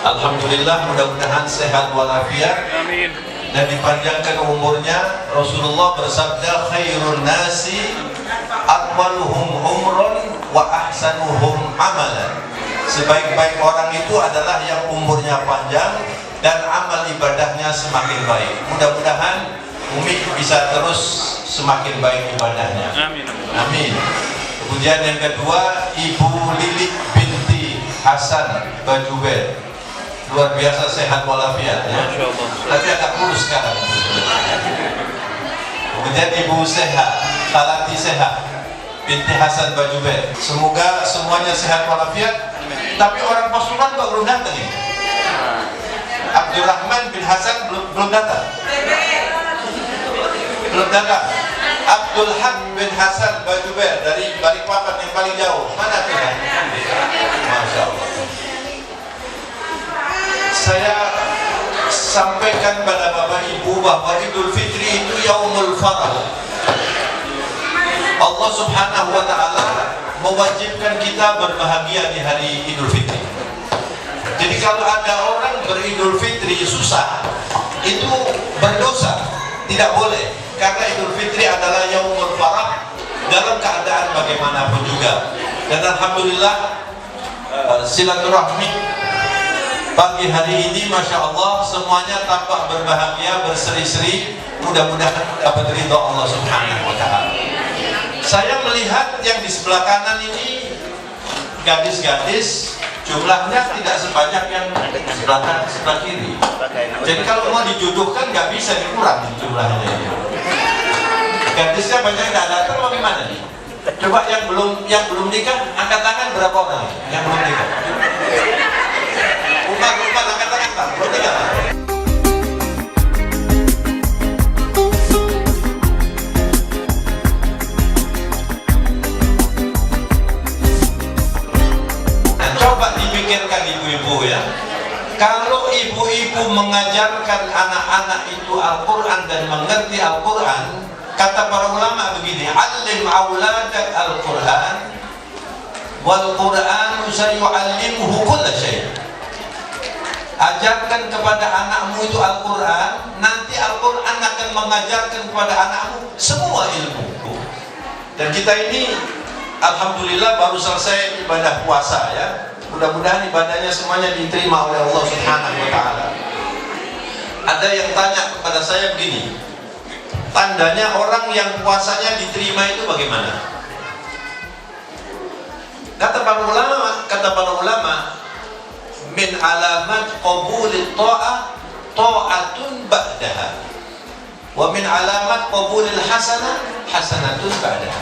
Alhamdulillah, mudah-mudahan sehat walafiat. Amin. Dan dipanjangkan umurnya. Rasulullah bersabda, khairun nasi atwaluhum umrun wa ahsanuhum amalan. Sebaik-baik orang itu adalah yang umurnya panjang dan amal ibadahnya semakin baik. Mudah-mudahan Umi bisa terus semakin baik ibadahnya. Amin. Amin. Kemudian yang kedua, Ibu Lilik binti Hasan Bajuber. Luar biasa sehat walafiat ya. Masya Allah. Tapi agak kurus sekarang. Kemudian Ibu Seha Talati Seha binti Hasan Bajuber. Semoga semuanya sehat walafiat. Tapi orang Pasuruan kok belum datang ya? Abdurrahman bin Hasan belum datang. Belum datang. Abdul Haq bin Hasan Bajuber dari Balikpapan yang paling jauh. Mana tuh? Masya Allah. Saya sampaikan pada Bapak Ibu bahwa Idul Fitri itu Yaumul Farah. Allah Subhanahu wa Ta'ala mewajibkan kita berbahagia di hari Idul Fitri. Jadi kalau ada orang beridul fitri susah, itu berdosa, tidak boleh. Karena Idul Fitri adalah Yaumul Farah dalam keadaan bagaimanapun juga. Dan Alhamdulillah silaturahmi pagi hari ini, Masya Allah, semuanya tampak berbahagia, berseri-seri. Mudah-mudahan dapat ridho Allah Subhanahu wa Ta'ala. Saya melihat yang di sebelah kanan ini gadis-gadis, jumlahnya tidak sebanyak yang sebelah kanan, sebelah kiri. Jadi kalau mau dijodohkan nggak bisa dikurangi jumlahnya ini. Gadisnya banyak nggak datang, bagaimana nih? Coba yang belum nikah, angkat tangan berapa orang yang belum nikah? Umar, angkat tangan, Pak. Belum nikah, Pak. Nah, coba dipikirkan ibu-ibu ya. Kalau ibu-ibu mengajarkan anak-anak itu Al-Quran dan mengerti Al-Quran, kata para ulama begini, alim auladak Al-Quran wal Qur'anu sayu'allimuhu kulla syai'. Ajarkan kepada anakmu itu Al-Quran, nanti Al-Quran akan mengajarkan kepada anakmu semua ilmu. Dan kita ini Alhamdulillah baru selesai ibadah puasa ya. Mudah-mudahan ibadahnya semuanya diterima oleh Allah Subhanahu wa Ta'ala. Ada yang tanya kepada saya begini, tandanya orang yang puasanya diterima itu bagaimana? Kata para ulama, min alamat qabulit ta'ah ta'atun ba'daha, wa min alamat qabulil hasanah hasanatun ba'daha.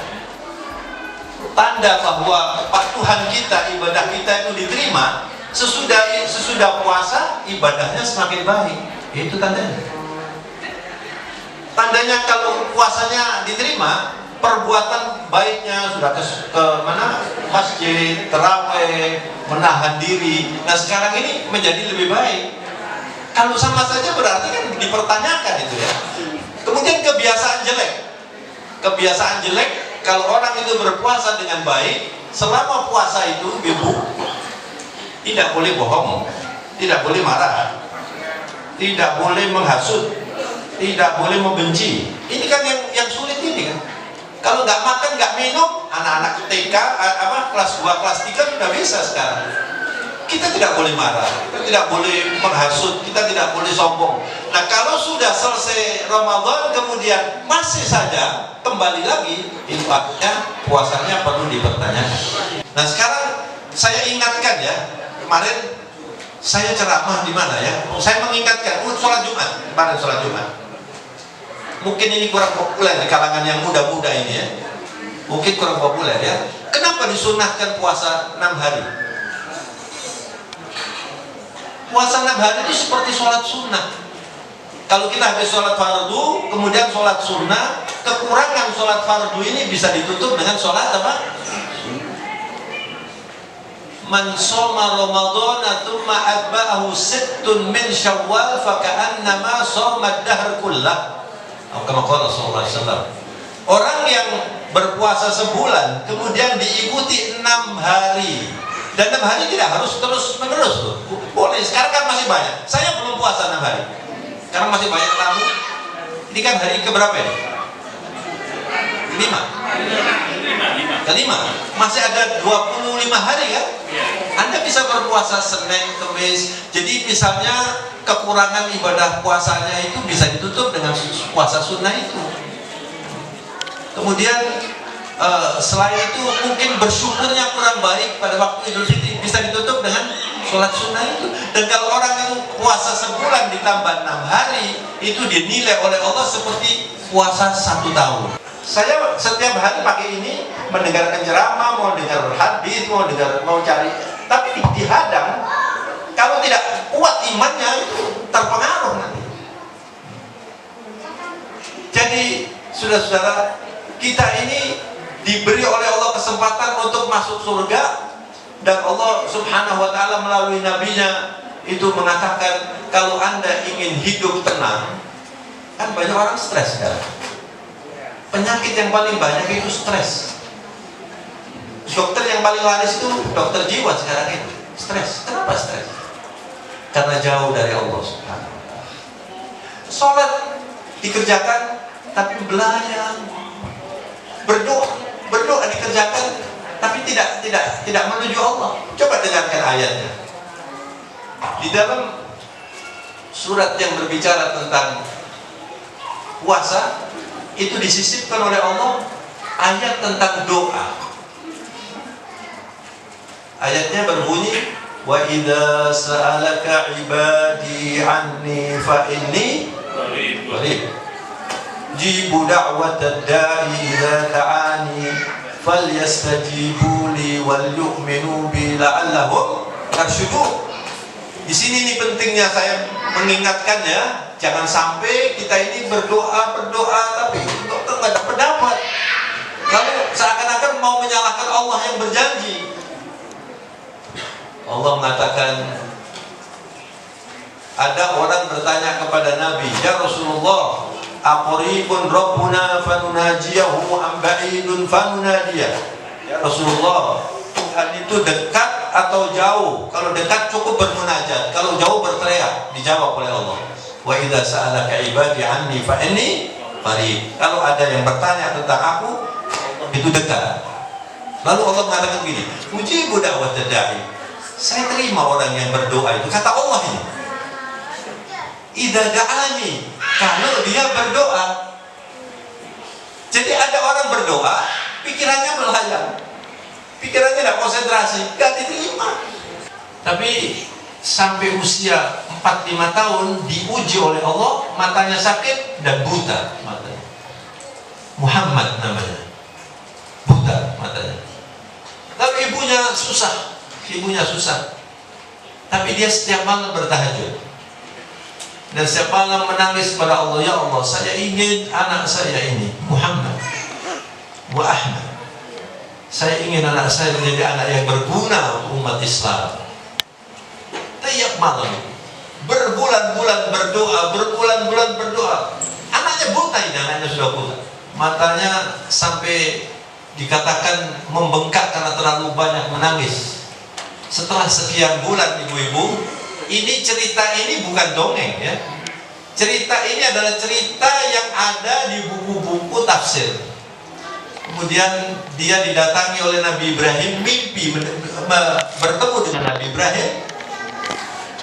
Tanda bahwa kepatuhan kita, ibadah kita itu diterima sesudah puasa, ibadahnya semakin baik. Itu tandanya. Tandanya kalau puasanya diterima, perbuatan baiknya sudah ke mana? Masjid, tarawih, menahan diri. Nah sekarang ini menjadi lebih baik. Kalau sama saja berarti kan dipertanyakan itu ya. Kemudian kebiasaan jelek, kalau orang itu berpuasa dengan baik, selama puasa itu ibu tidak boleh bohong, tidak boleh marah, tidak boleh menghasut, tidak boleh membenci. Ini kan yang sulit ini kan. Kalau nggak makan, nggak minum, anak-anak TK, kelas 2, kelas 3 sudah bisa sekarang. Kita tidak boleh marah, kita tidak boleh menghasut, kita tidak boleh sombong. Nah, kalau sudah selesai Ramadan kemudian masih saja kembali lagi, itu artinya puasanya perlu dipertanyakan. Nah, sekarang saya ingatkan ya, kemarin saya ceramah di mana ya? Saya mengingatkan, sholat Jumat, kemarin sholat Jumat. Mungkin ini kurang populer di kalangan yang muda-muda ini ya. Mungkin kurang populer ya. Kenapa disunahkan puasa 6 hari? Puasa 6 hari itu seperti sholat sunnah. Kalau kita habis sholat fardu, kemudian sholat sunnah, kekurangan sholat fardu ini bisa ditutup dengan sholat apa? Man shoma Ramadhana thumma atba'ahu sittun min Syawal faka'annama shoma ad-dahr kullah. Kama qala sallallahu alaihi wasallam. Orang yang berpuasa sebulan kemudian diikuti 6 hari. Dan 6 hari tidak harus terus menerus tuh. Boleh, sekarang kan masih banyak. Saya belum puasa 6 hari. Sekarang masih banyak tamu. Ini kan hari keberapa ini? 5. Kelima. Masih ada 25 hari kan? Anda bisa berpuasa Senin, Kamis. Jadi misalnya kekurangan ibadah puasanya itu bisa ditutup dengan puasa sunnah itu. Kemudian selain itu mungkin bersyukurnya kurang baik pada waktu Idul Fitri, bisa ditutup dengan sholat sunnah itu. Dan kalau orang itu puasa sebulan ditambah 6 hari, itu dinilai oleh Allah seperti puasa 1 tahun. Saya setiap hari pakai ini mendengarkan ceramah, mau dengar hadis, mau cari, tapi dihadang. Kalau tidak kuat imannya itu terpengaruh nanti. Jadi saudara-saudara, kita ini diberi oleh Allah kesempatan untuk masuk surga, dan Allah subhanahu wa ta'ala melalui nabinya itu mengatakan, kalau Anda ingin hidup tenang, kan banyak orang stres sekarang. Penyakit yang paling banyak itu stres. Dokter yang paling laris itu dokter jiwa sekarang ini stres. Kenapa stres? Karena jauh dari Allah subhanahu wa ta'ala. Sholat dikerjakan tapi belayang. Berdoa dikerjakan tapi tidak menuju Allah. Coba dengarkan ayatnya. Di dalam surat yang berbicara tentang puasa, itu disisipkan oleh Allah ayat tentang doa. Ayatnya berbunyi, wa idza sa'alaka ibadi anni fa inni qarib jibu da'watad da'i idza da'ani falyastajibu li wal yu'minu bi la'allahum yarshudun. Di sini nih pentingnya saya mengingatkan ya, jangan sampai kita ini berdoa tapi dokter nggak dapat pendapat, lalu seakan-akan mau menyalahkan Allah yang berjanji. Allah mengatakan, ada orang bertanya kepada Nabi, ya Rasulullah, aqribun rabbuna fanunajiyahu am ba'idun fanunadiyah. Ya Rasulullah, Tuhan itu dekat atau jauh? Kalau dekat cukup bermunajat, kalau jauh berteriak. Dijawab oleh Allah, wa idza sa'alaka ibadi anni fa inni qarib. Kalau ada yang bertanya tentang aku, itu dekat. Lalu Allah mengatakan begini, ujibu da'watad da'i, saya terima orang yang berdoa itu. Kata Allah ini, idza da'ani, kalau dia berdoa. Jadi ada orang berdoa, pikirannya melayang, pikirannya tidak konsentrasi, gak diterima. Tapi sampai usia 4-5 tahun diuji oleh Allah, matanya sakit dan buta matanya. Muhammad namanya, buta matanya. Tapi ibunya susah. Tapi dia setiap malam bertahajud dan setiap malam menangis kepada Allah, ya Allah, saya ingin anak saya ini Muhammad wa Ahmad. Saya ingin anak saya menjadi anak yang berguna untuk umat Islam. Tiap malam berbulan-bulan berdoa. Anaknya buta ini, anaknya sudah buta. Matanya sampai dikatakan membengkak karena terlalu banyak menangis. Setelah sekian bulan, ibu-ibu, ini cerita ini bukan dongeng ya. Cerita ini adalah cerita yang ada di buku-buku tafsir. Kemudian dia didatangi oleh Nabi Ibrahim, mimpi bertemu dengan Nabi Ibrahim.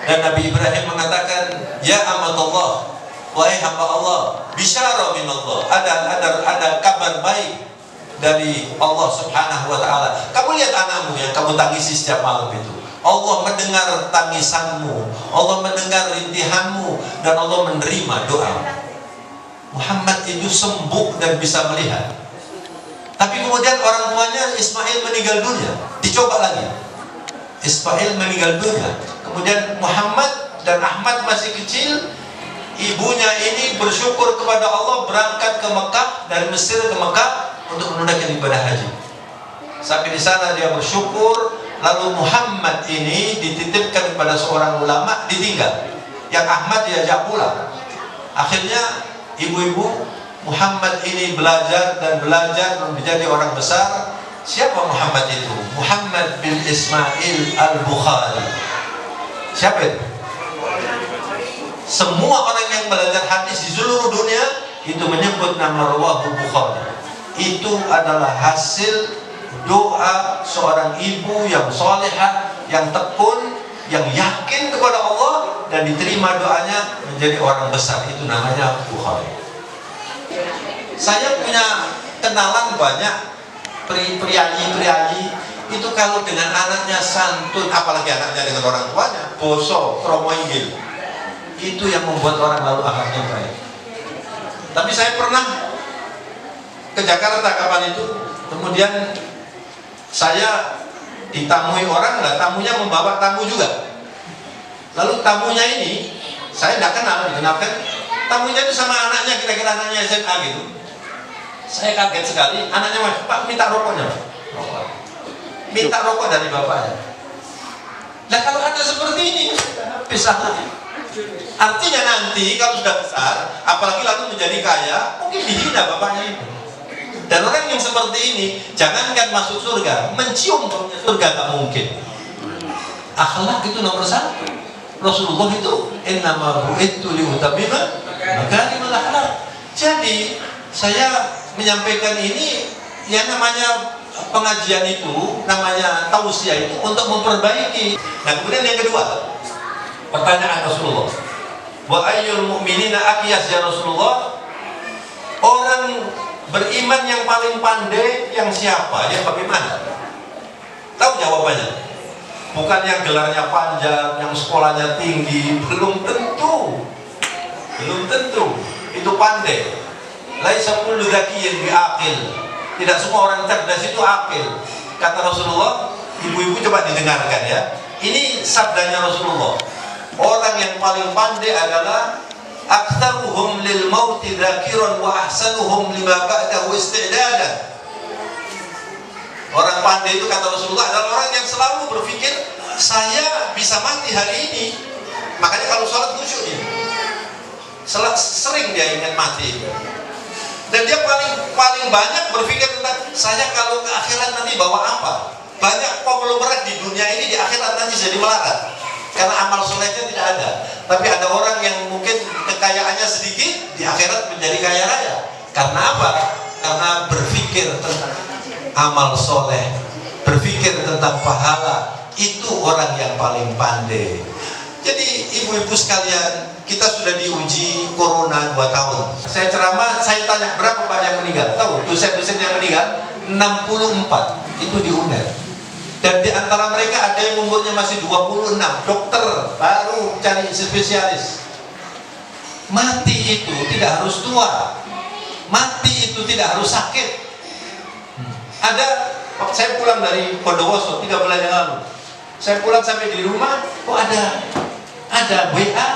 Dan Nabi Ibrahim mengatakan, ya amatullah, wahai hamba Allah, bisyara minallah, ada kabar baik dari Allah Subhanahu wa ta'ala. Kamu lihat anakmu yang kamu tangisi setiap malam itu, Allah mendengar tangisanmu, Allah mendengar rintihanmu, dan Allah menerima doa. Muhammad itu sembuh dan bisa melihat. Tapi kemudian orang tuanya Ismail meninggal dunia. Dicoba lagi, Ismail meninggal dunia. Kemudian Muhammad dan Ahmad masih kecil. Ibunya ini bersyukur kepada Allah, berangkat ke Mekah, dari Mesir ke Mekah untuk menunaikan ibadah haji. Sampai di sana dia bersyukur. Lalu Muhammad ini dititipkan kepada seorang ulama, ditinggal. Yang Ahmad diajak pulang. Akhirnya ibu-ibu, Muhammad ini belajar dan belajar menjadi orang besar. Siapa Muhammad itu? Muhammad bin Ismail al-Bukhari. Siapa itu? Semua orang yang belajar hadis di seluruh dunia itu menyebut nama Rawahu Bukhari. Itu adalah hasil doa seorang ibu yang salihah, yang tekun, yang yakin kepada Allah, dan diterima doanya menjadi orang besar. Itu namanya Bukhari. Saya punya kenalan banyak priayi itu kalau dengan anaknya santun, apalagi anaknya dengan orang tuanya boso, kromo inggil, itu yang membuat orang lalu akhlaknya baik. Tapi saya pernah ke Jakarta kapan itu, kemudian saya ditamui orang, nah tamunya membawa tamu juga. Lalu tamunya ini saya tidak kenal, dikenalkan tamunya itu sama anaknya, kira-kira anaknya SMA gitu. Saya kaget sekali, anaknya, Pak minta rokoknya, Pak. Minta rokok dari bapaknya. Nah kalau ada seperti ini, bisa. Artinya nanti kalau sudah besar, apalagi lalu menjadi kaya, mungkin dihina bapaknya itu. Dan orang yang seperti ini, jangankan masuk surga, mencium baunya surga tak mungkin. Akhlak itu nomor satu. Rasulullah itu innama bu'ittu liutammima makarimal akhlak. Jadi saya menyampaikan ini, yang namanya pengajian itu, namanya tausiah itu untuk memperbaiki. Nah kemudian yang kedua, pertanyaan Rasulullah, wa ayyul mu'minina aqyas ya Rasulullah, orang beriman yang paling pandai yang siapa? Yang bagaimana? Tahu jawabannya? Bukan yang gelarnya panjang, yang sekolahnya tinggi, belum tentu. Belum tentu itu pandai. Laisa kullu dzakiyyin bi'aqil. Tidak semua orang cerdas itu akil. Kata Rasulullah, ibu-ibu coba didengarkan ya. Ini sabdanya Rasulullah. Orang yang paling pandai adalah aktsaruhum lil mauti dzakiran wa ahsanuhum lima ba'dahu isti'dadan. Orang pandai itu kata Rasulullah adalah orang yang selalu berpikir, saya bisa mati hari ini. Makanya kalau sholat khusyuk dia. Sering dia ingat mati. Dan dia paling banyak berpikir tentang, saya kalau ke akhirat nanti bawa apa. Banyak konglomerat di dunia ini di akhirat nanti jadi melarat, karena amal solehnya tidak ada. Tapi ada orang yang mungkin kekayaannya sedikit, di akhirat menjadi kaya raya. Karena apa? Karena berpikir tentang amal soleh, berpikir tentang pahala. Itu orang yang paling pandai. Jadi ibu-ibu sekalian, kita sudah diuji corona 2 tahun. Saya ceramah, saya tanya berapa Pak yang meninggal? Tahu, dosen-dosen yang meninggal 64, itu di UNER. Dan di antara mereka ada yang umurnya masih 26, dokter, baru cari spesialis. Mati itu tidak harus tua, mati itu tidak harus sakit. Ada, saya pulang dari Bondowoso 3 bulan yang lalu. Saya pulang sampai di rumah, kok ada WA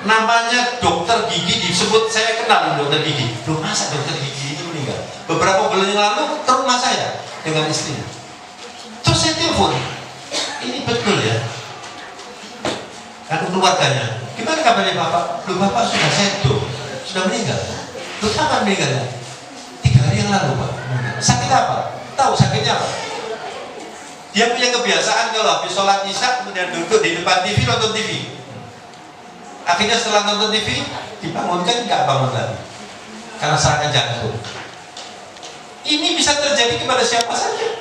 namanya dokter gigi, disebut, saya kenal dokter gigi. Loh, masa dokter gigi ini meninggal? Beberapa bulan yang lalu ke rumah saya dengan istrinya. Terus saya telepon, ini betul ya? Aku keluarganya, gimana kabarnya Bapak? Loh, Bapak sudah sedo, sudah meninggal. Loh, kapan meninggalnya? 3 hari yang lalu Pak. Sakit apa? Tahu sakitnya apa? Dia punya kebiasaan kalau habis sholat isya kemudian duduk di depan TV, nonton TV. Akhirnya setelah nonton TV dibangunkan, nggak bangun lagi karena serangan jantung. Ini bisa terjadi kepada siapa saja.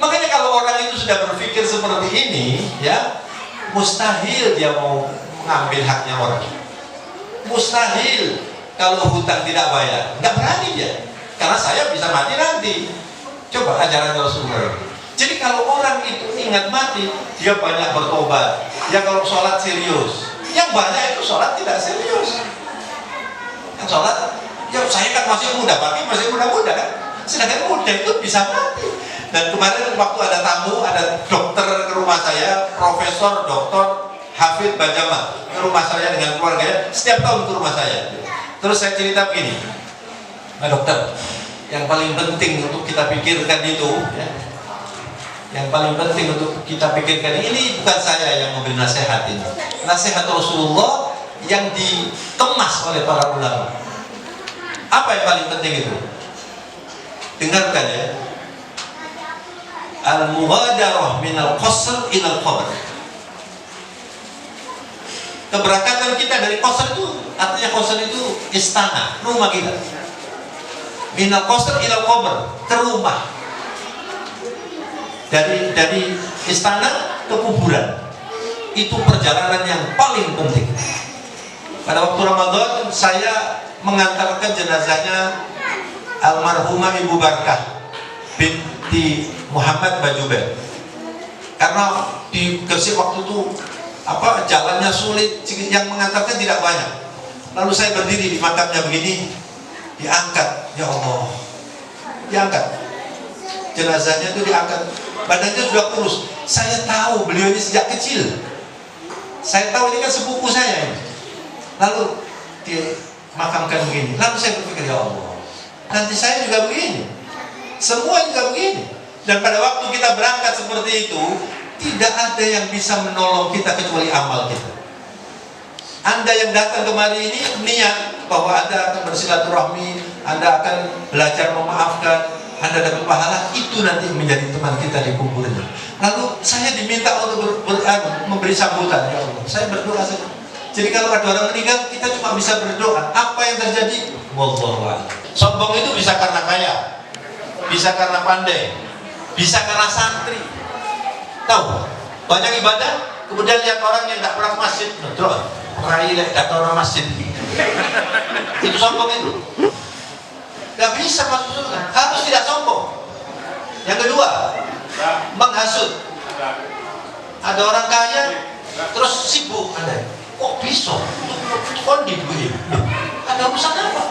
Makanya kalau orang itu sudah berpikir seperti ini, ya, mustahil dia mau mengambil haknya orang. Mustahil kalau hutang tidak bayar, nggak berani dia. Karena saya bisa mati nanti. Coba ajaran Rasulullah. Jadi kalau orang itu ingat mati, dia banyak bertobat. Dia kalau sholat serius. Yang banyak itu sholat tidak serius. Yang sholat, ya saya kan masih muda, tapi masih muda-muda kan. Sedangkan muda itu bisa mati. Dan kemarin waktu ada tamu, ada dokter ke rumah saya, profesor, dokter Hafid Bajamal ke rumah saya dengan keluarganya, setiap tahun ke rumah saya. Terus saya cerita begini, Pak Dokter, yang paling penting untuk kita pikirkan itu, ya, yang paling penting untuk kita pikirkan ini bukan saya yang memberi nasihat ini, nasihat Rasulullah yang dikemas oleh para ulama. Apa yang paling penting itu? Dengarkan ya. Al-mughadarah minal qasr ilal qabr. Keberangkatan kita dari qasr itu, artinya qasr itu istana, rumah kita. Minal qasr ilal qabr, ke rumah. Dari istana ke kuburan. Itu perjalanan yang paling penting. Pada waktu Ramadan saya mengantarkan jenazahnya almarhumah Ibu Barkah binti Muhammad Bajuber. Karena di Gresik waktu itu jalannya sulit, yang mengantarkan tidak banyak. Lalu saya berdiri di makamnya begini, diangkat, ya Allah, diangkat. Jenazahnya itu diangkat, badannya sudah kurus. Saya tahu beliau ini sejak kecil. Saya tahu ini kan sepupu saya. Lalu dimakamkan begini. Lalu saya berpikir, ya Allah, nanti saya juga begini, semua juga begini. Dan pada waktu kita berangkat seperti itu, tidak ada yang bisa menolong kita kecuali amal kita. Anda yang datang kemari ini niat bahwa Anda akan bersilaturahmi, Anda akan belajar memaafkan, Anda dapat pahala, itu nanti menjadi teman kita di kuburnya. Lalu saya diminta untuk memberi sambutan, ya Allah, saya berdoa saja. Jadi kalau ada orang meninggal, kita cuma bisa berdoa. Apa yang terjadi? Wallahu a'lam. Sombong itu bisa karena kaya, bisa karena pandai, bisa karena santri. Tahu? Banyak ibadah, kemudian lihat orang yang tidak pernah ke masjid, doa, rai lek datang orang masjid. Itu sombong itu. Gak bisa masuk surga. Harus tidak sombong. Yang kedua, menghasut. Ada orang kaya, terus sibuk. Kok bisa? Kondi begini. Ada urusan apa?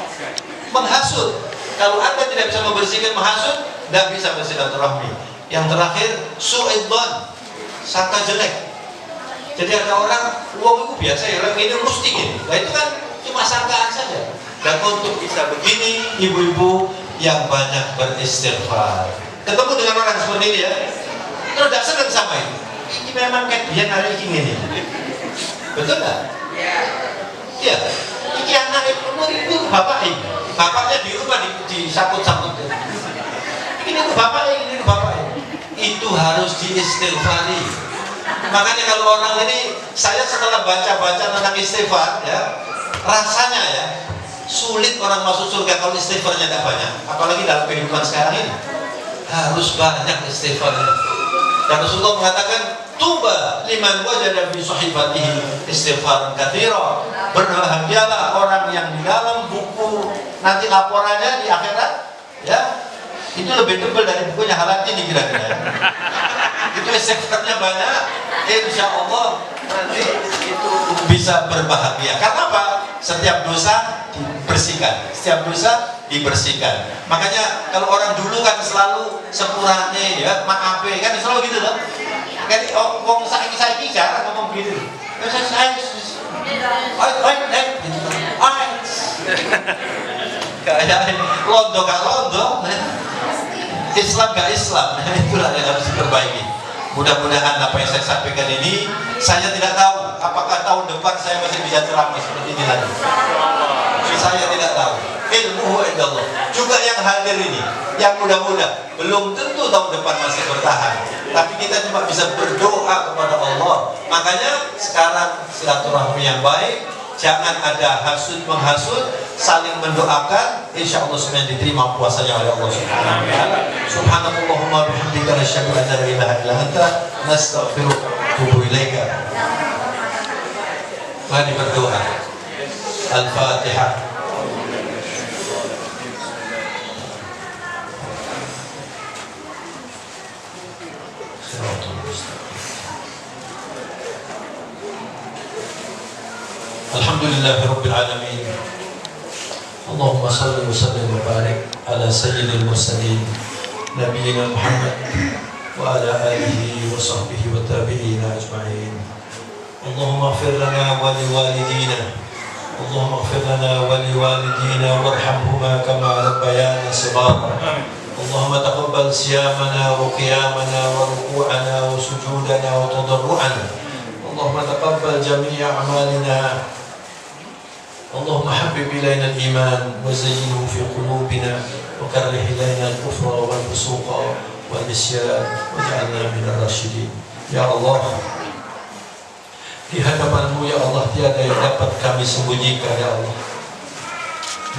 Menghasut. Kalau Anda tidak bisa membersihkan menghasut, tidak bisa bersilaturahmi. Yang terakhir, su'idzon, sangka jelek. Jadi ada orang, uang itu biasa ya, orang ini mesti gini. Nah itu kan cuma sangkaan saja. Dan untuk bisa begini, ibu-ibu yang banyak beristighfar. Ketemu dengan orang seperti ini ya, terus tidak senang sama itu. Ini memang kayak dia hari ini. Betul nggak? Iya. Ini anak itu bapak ini. Bapaknya di rumah disangkut-sangkut. Ini bapaknya, ini bapaknya. Itu harus diistighfari. Makanya kalau orang ini, saya setelah baca-baca tentang istighfar, ya, rasanya ya sulit orang masuk surga kalau istighfarnya tidak banyak. Apalagi dalam kehidupan sekarang ini harus banyak istighfarnya. Dan Rasulullah mengatakan, tuba liman wajada fi sahifatihi istighfaran katsira. Berbahagialah orang yang di dalam buku nanti laporannya di akhirat, ya, itu lebih tebal dari bukunya halat ini kira-kira. Itu istighfarnya banyak, insya Allah nanti itu bisa berbahagia. Karena apa? Setiap dosa dibersihkan, setiap dosa dibersihkan. Makanya kalau orang dulu kan selalu sepurane, ya, maafe, kan selalu gitu loh. Jadi wong saiki jarang ngomong gitu. Kayak londo gak londo, Islam gak Islam. Itulah yang harus diperbaiki. Mudah-mudahan apa yang saya sampaikan ini, saya tidak tahu apakah tahun depan saya masih bisa ceramah seperti ini lagi. Saya tidak tahu. Ilmu indallah. Juga yang hadir ini, yang muda-muda, belum tentu tahun depan masih bertahan. Tapi kita cuma bisa berdoa kepada Allah. Makanya sekarang silaturahmi yang baik, Jangan ada hasud menghasut, saling mendoakan. Insya Allah semuanya diterima puasanya oleh Allah Subhanahu wa taala. Subhanallahumma bihamdika nasyhadu an la ilaha illa anta nastaghfiruka wa natubu ilaika. Mari berdoa. Al-Fatihah. Alhamdulillahi Rabbil Alamin. Allahumma salli wa sallim wa barik ala sayyidil mursalin Nabiyyina Muhammad wa ala alihi wa sahbihi wa tabi'ina ajma'in. Allahumma ighfir lana wa liwalidina. Allahumma ighfir lana wa liwalidina warhamhuma kama rabbayana shighara. Allahumma taqabbal siyamana wa qiyamana wa ruku'ana wa sujudana wa tadarru'ana. Allahumma taqabbal jami'a a'malina. اللهم حبب إلينا الإيمان وزينه في قلوبنا وكره إلينا الكفر والفسوق والعصيان واجعلنا من الراشدين. Ya Allah, di hadapan-Mu ya Allah tiada yang dapat kami sembunyikan ya Allah.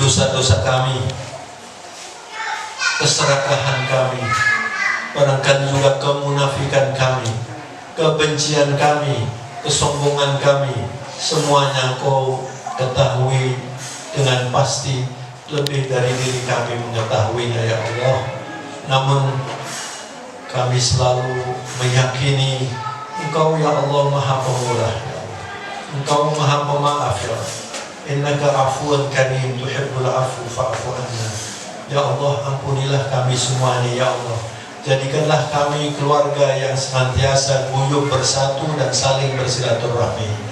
Dosa-dosa kami, keserakahan kami, barangkali juga kemunafikan kami, kebencian kami, kesombongan kami, semuanya Engkau ketahui dengan pasti, lebih dari diri kami mengetahuinya ya Allah. Namun kami selalu meyakini Engkau ya Allah Maha Pemurah ya Allah. Engkau Maha Pemaaf ya Allah. Innaka afuwan karim tuhibbul afu fa'fu anna. Ya Allah, ampunilah kami semuanya ya Allah. Jadikanlah kami keluarga yang senantiasa guyup bersatu dan saling bersilaturahmi.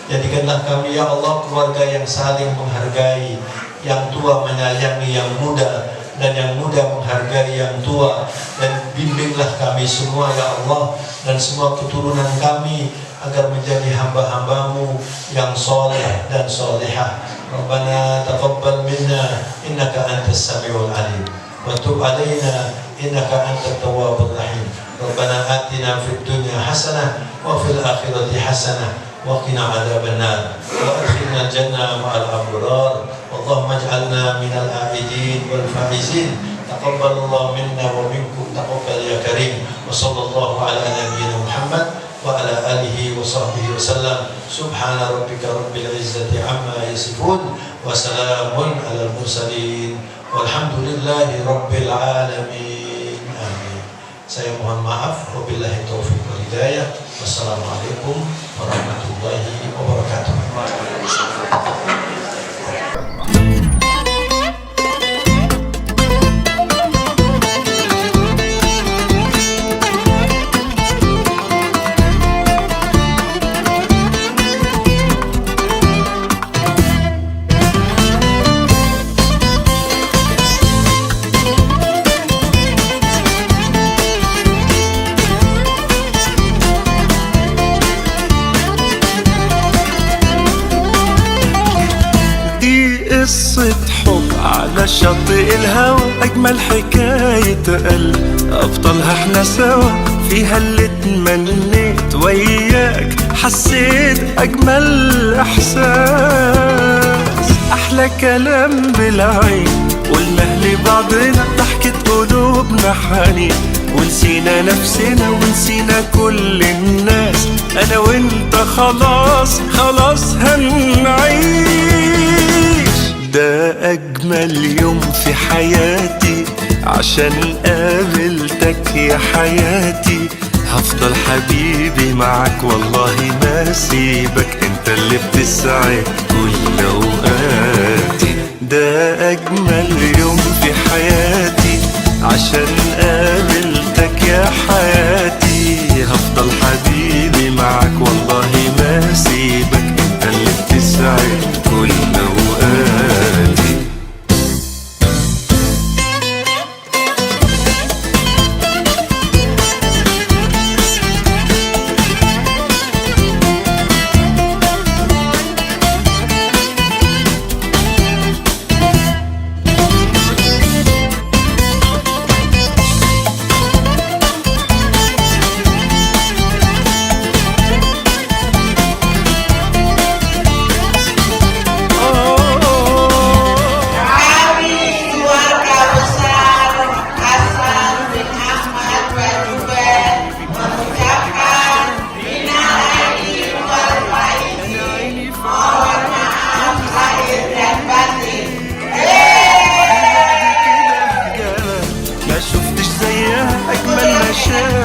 Jadikanlah kami ya Allah keluarga yang saling menghargai, yang tua menyayangi yang muda, dan yang muda menghargai yang tua. Dan bimbinglah kami semua ya Allah, dan semua keturunan kami agar menjadi hamba-Hambamu yang soleh dan solehah. Rabbana taqabbal minna innaka antas samiul alim wa tub alaina innaka antat tawwabur rahim. Rabbana atina fid dunya hasanah wa fil akhirati hasanah وقنا عذاب النار وأدخلنا الجنة مع الأبرار اللهم اجعلنا من العائدين والفائزين تقبل الله منا ومنكم تقبل يا كريم وصلى الله على نبينا محمد وعلى آله وصحبه وسلم سبحان ربك رب العزة عما يصفون وسلام على المرسلين والحمد لله رب العالمين آمين. Saya mohon maaf, wabillahi taufiq wal hidayah. Wassalamualaikum warahmatullahi wabarakatuh. قصة حب على شاطئ الهوى، أجمل حكاية قلب أبطالها احنا سوا، فيها اللي تمنيت وياك حسيت أجمل إحساس، أحلى كلام بالعين قلناه لبعضنا، ضحكة قلوبنا حنين ونسينا نفسنا ونسينا كل الناس، أنا وإنت خلاص خلاص هنعيش. ده أجمل يوم في حياتي عشان قابلتك يا حياتي، هفضل حبيبي معك والله ما سيبك، انت اللي بتسعد كل أوقاتي. ده أجمل يوم في حياتي عشان قابلتك يا حياتي، هفضل حبيبي معك والله ما سيبك، انت اللي بتسعد كل أوقاتي.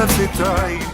شافت عين